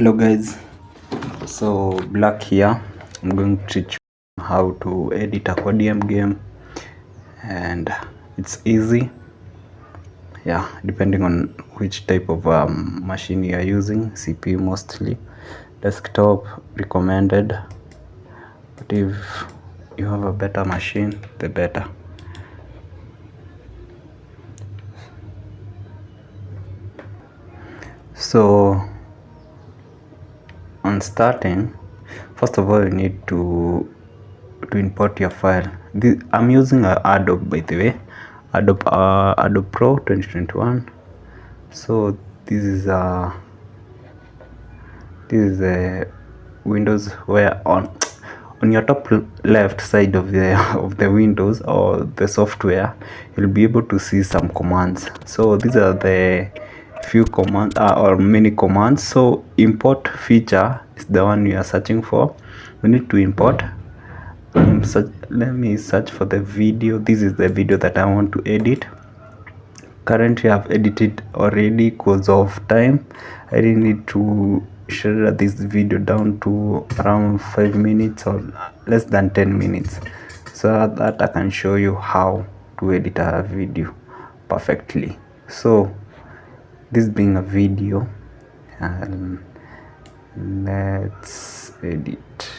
Hello guys, so Black here. I'm going to teach you how to edit a CODM game, and it's easy, yeah, depending on which type of machine you are using. CPU mostly, desktop recommended, but if you have a better machine, the better. So on starting, first of all you need to import your file. I'm using Adobe, by the way, Adobe Pro 2021. So this is a Windows, where on your top left side of the Windows or the software, you'll be able to see some commands. So these are the few commands or many commands. So import feature is the one you are searching for. We need to import. Let me search for the video. This is the video that I want to edit. Currently I've edited already because of time. I really need to share this video down to around 5 minutes or less than 10 minutes, so that I can show you how to edit a video perfectly. So this being a video, let's edit.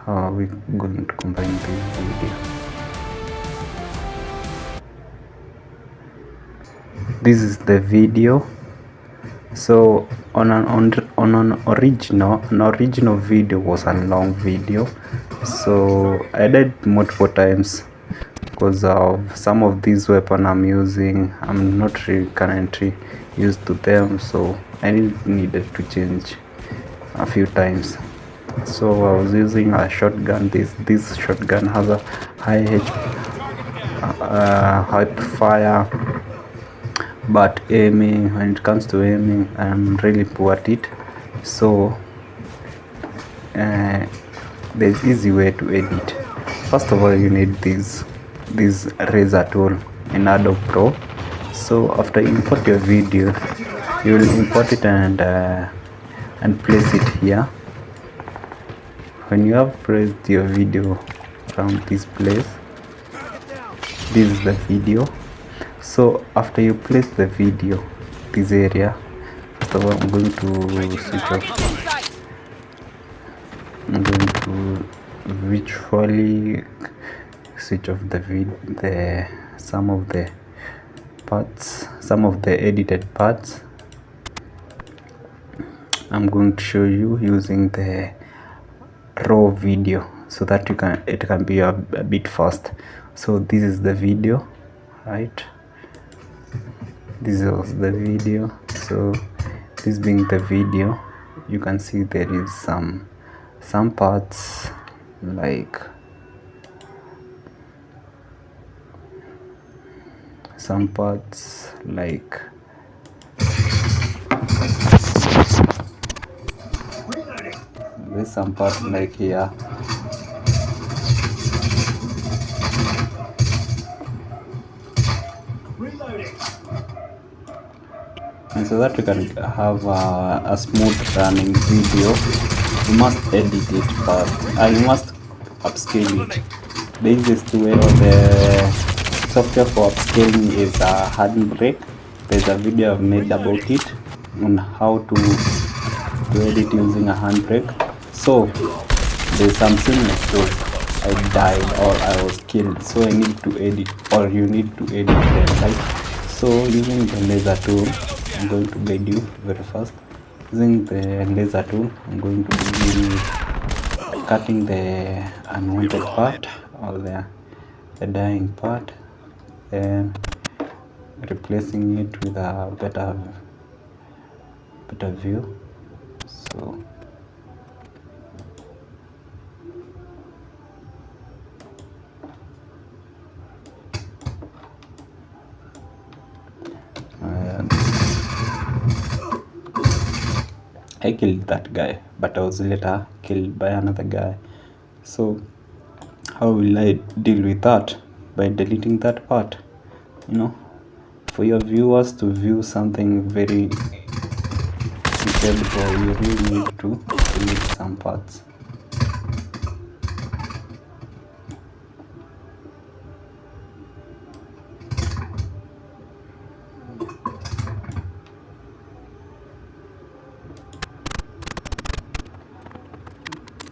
How are we going to combine this video? This is the video. So on an original video was a long video, so I did multiple times because of some of these weapons I'm using. I'm not really currently used to them, so I needed to change a few times. So I was using a shotgun. This shotgun has a high fire, but aiming, when it comes to aiming, I'm really poor at it. So there's easy way to edit. First of all, you need this razor tool in Adobe Pro. So after you import your video, you will import it and place it here. When you have placed your video around this place, this is the video. So after you place the video, this area, first of all I'm going to switch off. I'm going to virtually switch off some of the parts, some of the edited parts. I'm going to show you using the raw video so that it can be a bit fast. So this is the video, right? This is the video. So this being the video, you can see there is some parts like there's some part like here. And so that you can have a smooth running video, you must edit it first, and you must upscale it. The easiest way of the software for upscaling is a handbrake. There's a video I've made about it on how to edit using a handbrake. So there's some scene like those. I died or I was killed, so I need to edit, or you need to edit them, right? So using the laser tool, I'm going to guide you very fast. Using the laser tool, I'm going to begin cutting the unwanted part or the dying part, then replacing it with a better view. So I killed that guy, but I was later killed by another guy. So how will I deal with that? By deleting that part, for your viewers to view something very before you really need to delete some parts.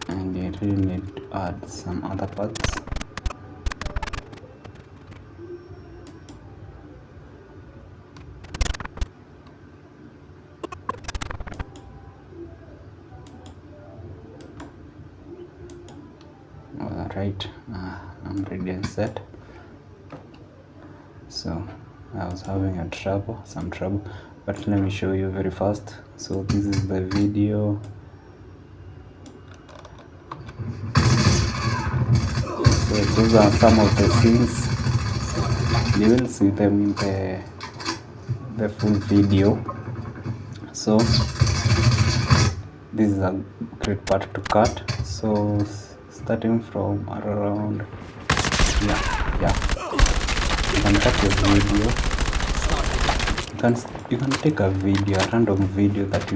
And you really need to add some other parts. Alright, I'm ready and set. So I was having some trouble, but let me show you very fast. So this is the video. So those are some of the scenes. You will see them in the full video. So this is a great part to cut. So starting from around yeah, you can cut your video. You can take a random video that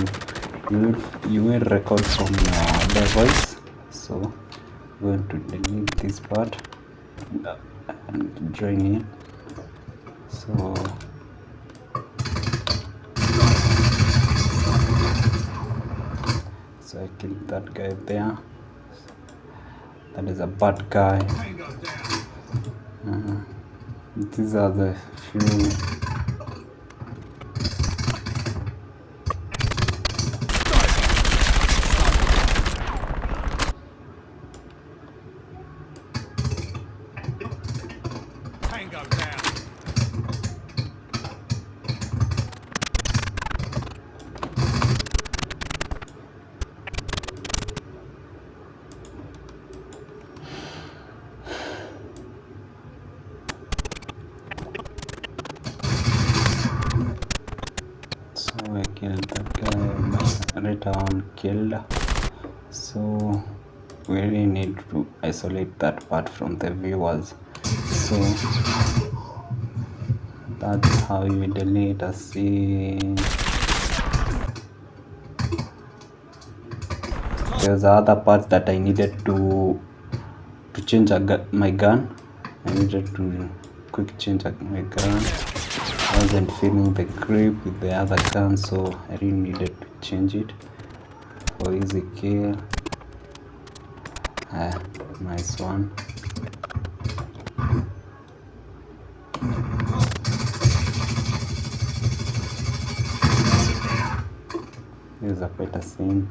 you will record from your device. So I'm going to delete this part and join in. So I killed that guy there. That is a bad guy. These are the few. So I killed that guy, return killed. So we really need to isolate that part from the viewers. So that's how you delete a scene. There's other parts that I needed to change my gun. I needed to quick change my gun. I wasn't feeling the grip with the other gun, so I really needed to change it for easy kill. Nice one. Here's a better scene.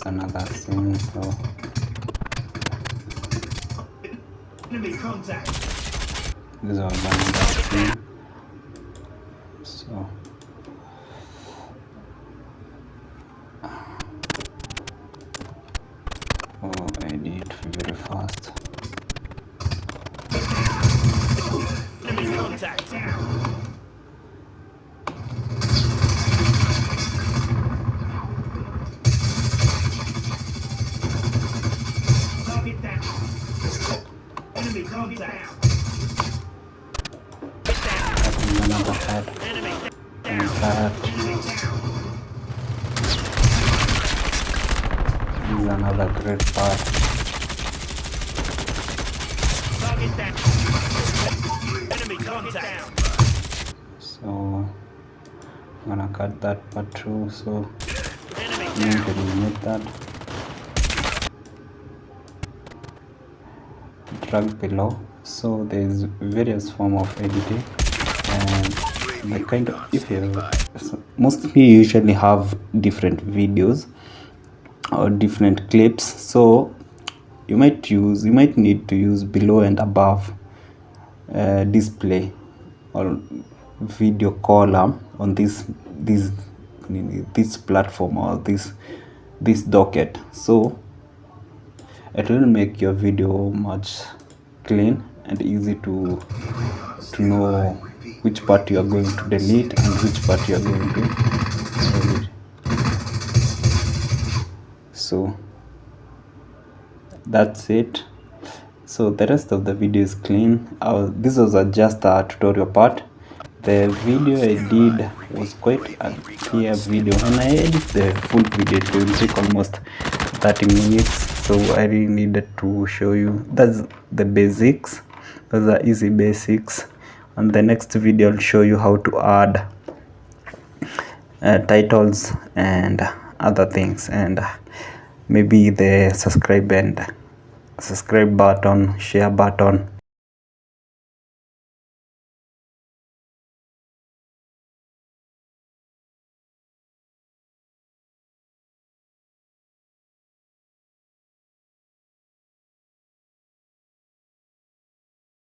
Another scene, so enemy contact. This is another scene. So I did very fast. Enemy contact. Another head and that. This is another great part. So I'm gonna cut that part too, so I'm going to eliminate that. Drag below. So there's various form of editing, and the kind of, if you mostly usually have different videos or different clips, so you might need to use below and above display or video column on this platform or this docket. So it will make your video much clean and easy to know which part you are going to delete and which part you are going to delete. So that's it. So the rest of the video is clean. This was just a tutorial part. The video I did was quite a clear video. When I edit the full video, it will take almost 30 minutes. So I really needed to show you. That's the basics. Those are easy basics. On the next video, I'll show you how to add titles and other things, and maybe the subscribe button, share button,